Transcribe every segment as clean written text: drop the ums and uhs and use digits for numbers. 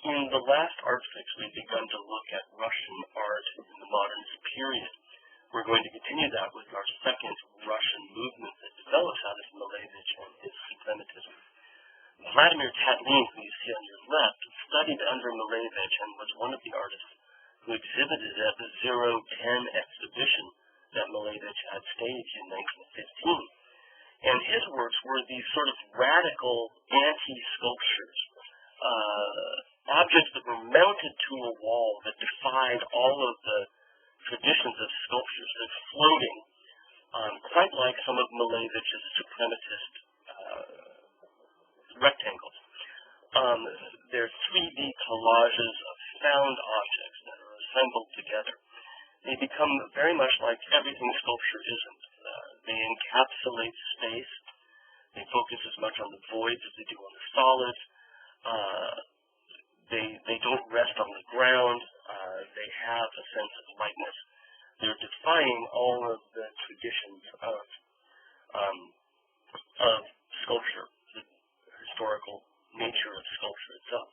In the last art fix, we've begun to look at Russian art in the modernist period. We're going to continue that with our second Russian movement that develops out of Malevich and his suprematism. Vladimir Tatlin, who you see on your left, studied under Malevich and was one of the artists who exhibited at the 010 exhibition that Malevich had staged in 1915. And his works were these sort of radical anti-sculptures, objects that were mounted to a wall that defied all of the traditions of sculptures. They're floating, quite like some of Malevich's suprematist rectangles. They're 3D collages of found objects that are assembled together. They become very much like everything sculpture isn't. They encapsulate space. They focus as much on the voids as they do on the solids. They don't rest on the ground. They have a sense of lightness. They're defying all of the traditions of sculpture, the historical nature of sculpture itself.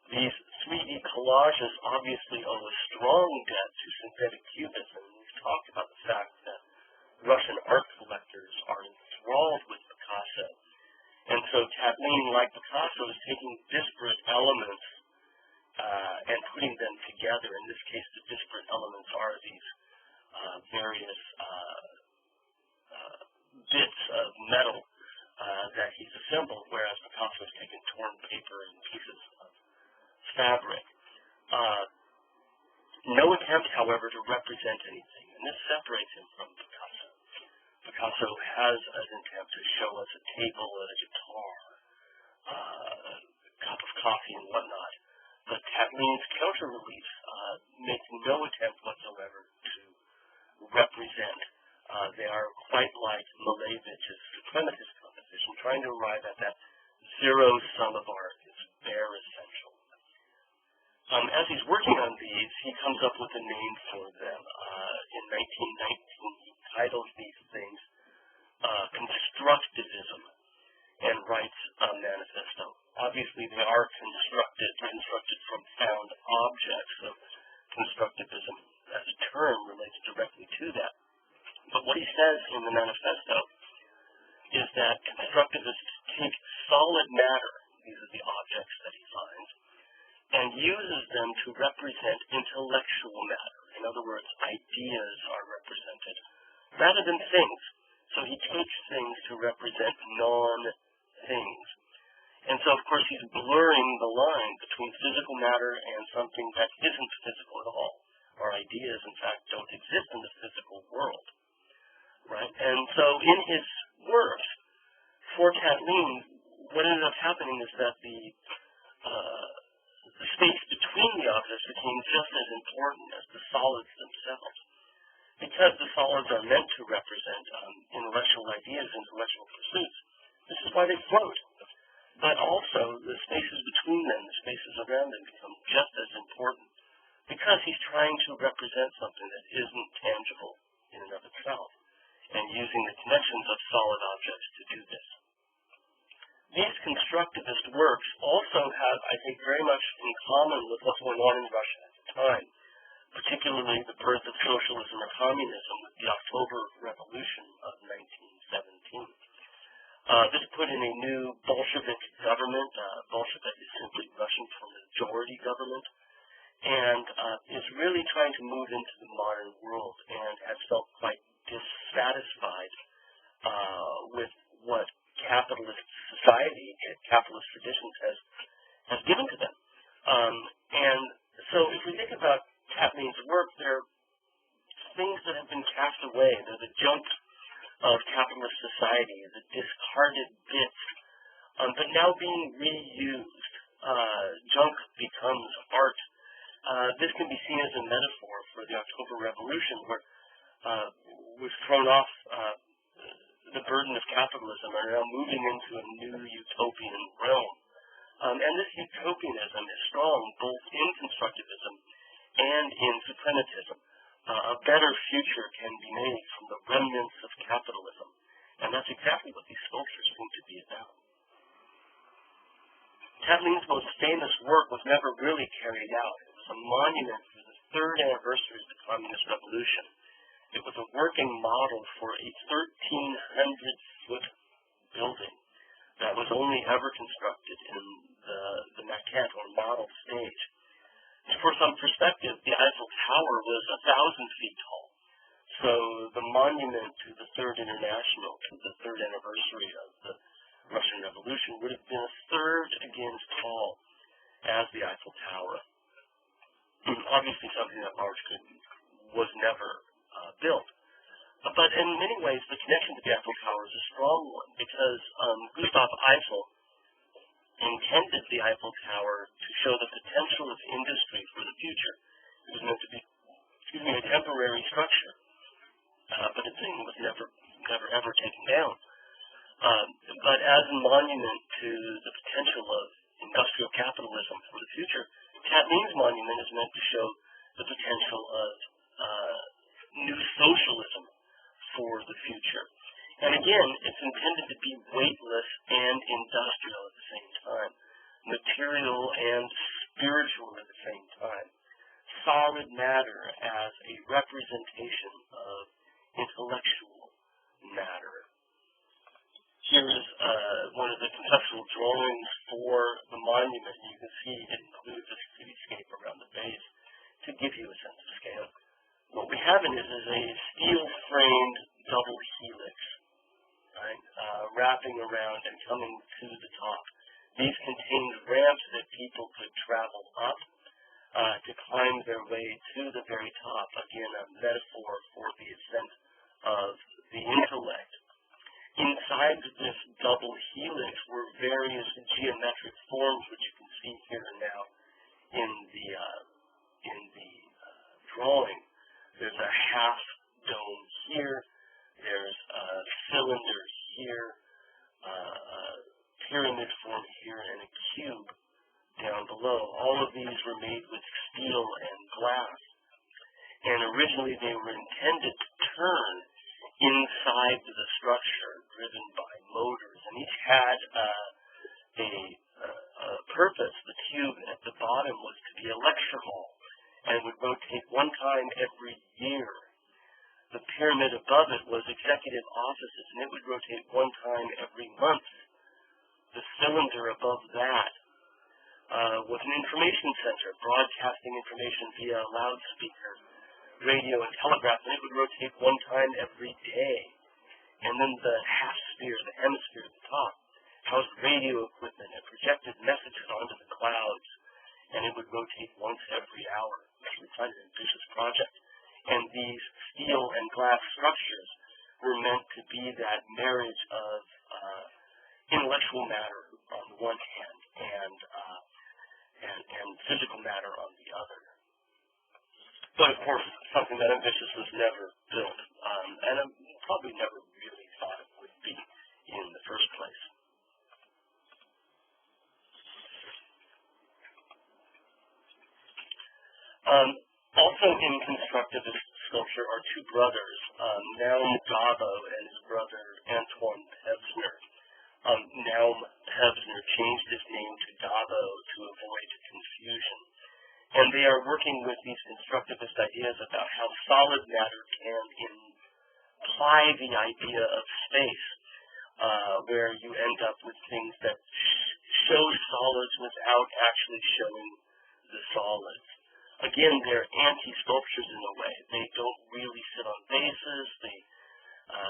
These 3D collages obviously owe a strong debt to synthetic cubism. We've talked about the fact that Russian art collectors are enthralled with Picasso. And so Tatlin, like Picasso, is taking disparate elements and putting them together. In this case, the disparate elements are these various bits of metal that he's assembled, whereas Picasso has taken torn paper and pieces of fabric. No attempt, however, to represent anything, and this separates him from Picasso. Picasso has an attempt to show us a table, a guitar, a cup of coffee, and whatnot. But Tatlin's counter-reliefs make no attempt whatsoever to represent. They are quite like Malevich's suprematist composition, trying to arrive at that zero sum of art, this bare essential. As he's working on these, he comes up with a name for them. In 1919, he titles these things constructivism and writes a manifesto. Obviously, they are constructed from found objects, so constructivism as a term relates directly to that. But what he says in the manifesto is that constructivists take solid matter, these are the objects that he finds, and uses them to represent intellectual matter. In other words, ideas are represented rather than things. So he takes things to represent non-things. And so, of course, he's blurring the line between physical matter and something that isn't physical at all. Our ideas, in fact, don't exist in the physical world. Right? And so in his works, for Tatlin, what ended up happening is that the space between the objects became just as important as the solids themselves. Because the solids are meant to represent intellectual ideas, intellectual pursuits, this is why they float. But also, the spaces between them, the spaces around them, become just as important because he's trying to represent something that isn't tangible in and of itself, and using the connections of solid objects to do this. These constructivist works also have, I think, very much in common with what's going on in Russia at the time, particularly the birth of socialism or communism with the October Revolution of 1917. This put in a new Bolshevik government. Bolshevik is simply Russian for majority government, and is really trying to move into the modern world and has felt quite dissatisfied with what capitalist society, capitalist traditions has given to them. And so if we think about Tatlin's work, there are things that have been cast away. They're the junk of capitalist society, the discarded bits, but now being reused. Junk becomes art. This can be seen as a metaphor for the October Revolution, where was thrown off the burden of capitalism and are now moving into a new utopian realm. And this utopianism is strong both in constructivism and in suprematism. A better future can be made from the remnants of capitalism. And that's exactly what these sculptures seem to be about. Tatlin's most famous work was never really carried out. It was a monument for the third anniversary of the Communist Revolution. It was a working model for a 1,300-foot building that was only ever constructed in the maquette or model stage. And for some perspective, the Eiffel Tower was 1,000 feet tall. So the monument to the Third International, to the third anniversary of the Russian Revolution, would have been a third again as tall as the Eiffel Tower. Obviously something that large was never built. But in many ways, the connection to the Eiffel Tower is a strong one, because Gustav Eiffel intended the Eiffel Tower to show the potential of industry for the future. It was meant to be, a temporary structure, but the thing was never ever taken down. But as a monument to the potential of industrial capitalism for the future, Tatlin's monument is meant to show the potential of new socialism for the future. And again, it's intended to be weightless and industrial at the same time, material and spiritual at the same time, solid matter as a representation of intellectual matter. Here's one of the conceptual drawings for the monument. You can see it includes a cityscape around the base to give you a sense of scale. What we have in it is a steel-framed double helix, right, wrapping around and coming to the top. These contained ramps that people could travel up to climb their way to the very top. Again, a metaphor for the ascent of the intellect. Inside this double helix were various geometric forms, which you can see here now in the drawing. There's a half dome here. There's a cylinder here, a pyramid form here, and a cube down below. All of these were made with steel and glass, and originally they were intended to turn inside the structure, driven by motors, and each had a purpose. The cube at the bottom was to be a lecture hall, and would rotate one time every year. The pyramid above it was executive offices, and it would rotate one time every month. The cylinder above that was an information center, broadcasting information via loudspeaker, radio, and telegraph, and it would rotate one time every day. And then the half sphere, the hemisphere at the top, housed radio equipment and projected messages onto the clouds, and it would rotate once every hour. It's quite an ambitious project. And these steel and glass structures were meant to be that marriage of intellectual matter on the one hand and physical matter on the other. But of course, something that ambitious was never built, and I probably never really thought it would be in the first place. Also in constructivist sculpture are two brothers, Naum Gabo and his brother Antoine Pevsner. Naum Pevsner changed his name to Gabo to avoid confusion. And they are working with these constructivist ideas about how solid matter can imply the idea of space, where you end up with things that show solids without actually showing the solids. Again, they're anti-sculptures in a way. They don't really sit on bases.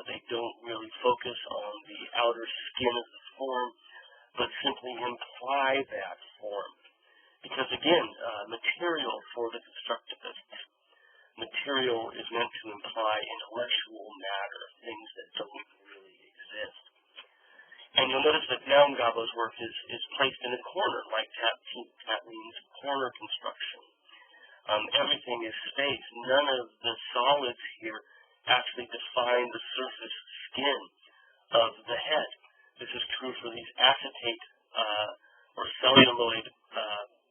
They don't really focus on the outer skin of the form, but simply imply that form. Because again, material for the constructivists, material is meant to imply intellectual matter, things that don't really exist. And you'll notice that Naum Gabo's work is placed in a corner, like Tatlin's corner construction. Everything is space. None of the solids here actually define the surface skin of the head. This is true for these acetate or celluloid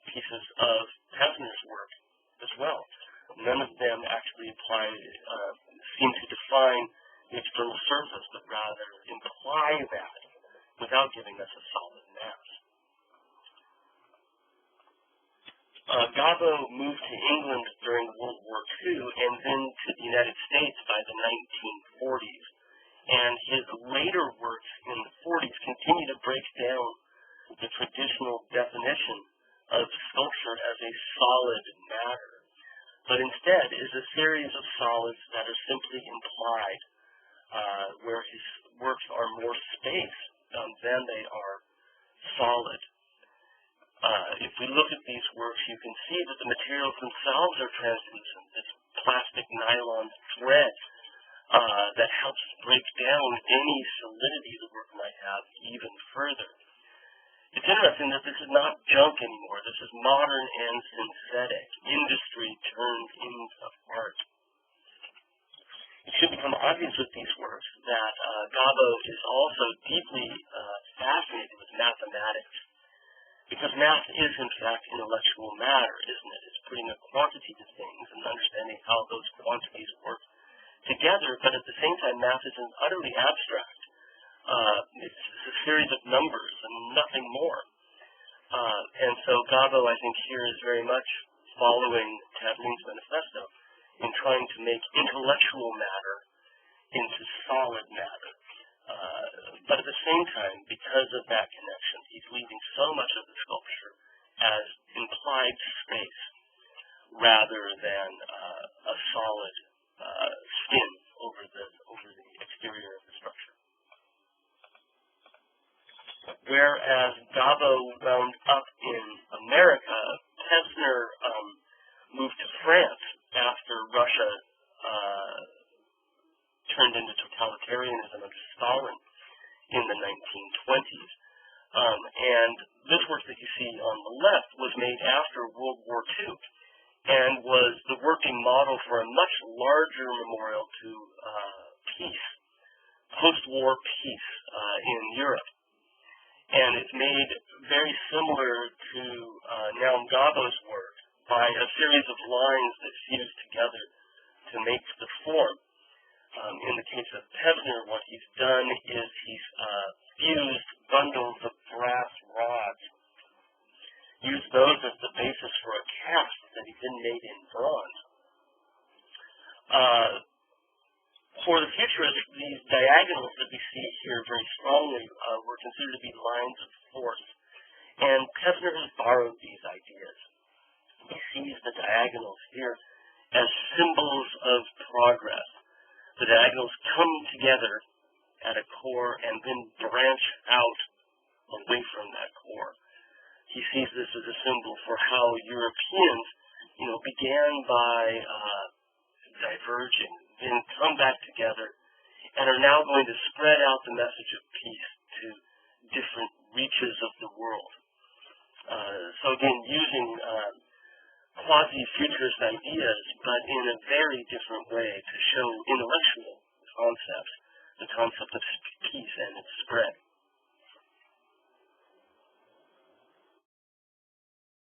pieces of Pevsner's work as well. None of them actually seem to define the external surface, but rather imply that without giving us a solid mass. Gabo moved to England during World War II and then to the United States by the 1940s. And his later works in the 40s continue to break down the traditional definition of sculpture as a solid matter, but instead is a series of solids that are simply implied, where his works are more space than they are solid. If we look at these works, you can see that the materials themselves are translucent. This plastic nylon thread that helps break down any solidity the work might have even further. It's interesting that this is not junk anymore. This is modern and synthetic. Industry turned into art. It should become obvious with these works that Gabo is also deeply fascinated with mathematics, because math is, in fact, intellectual matter, isn't it? It's putting a quantity to things and understanding how those quantities work together, but at the same time, math isn't utterly abstract. It's a series of numbers and nothing more. And so Gabo, I think, here is very much following Tatlin's manifesto in trying to make intellectual matter into solid matter. But at the same time, because of that connection, he's leaving so much of the sculpture as implied space rather than a solid skin over the exterior of the structure. Whereas Gabo wound up in America, Pesner moved to France after Russia turned into totalitarianism under Stalin in the 1920s. And this work that you see on the left was made after World War II and was the working model for a much larger memorial to peace, post-war peace in Europe. And it's made very similar to Naum Gabo's work by a series of lines that fuse together to make the form. In the case of Pesner, what he's done is he's fused bundles of brass rods, used those as the basis for a cast that he then made in bronze. For the futurists, these diagonals that we see here very strongly were considered to be lines of force, and Pesner has borrowed these ideas. He sees the diagonals here as symbols of progress. The diagonals come together at a core and then branch out away from that core. He sees this as a symbol for how Europeans, began by diverging, then come back together, and are now going to spread out the message of peace to different reaches of the world. So again, using quasi-futurist ideas, but in a very different way to show intellectual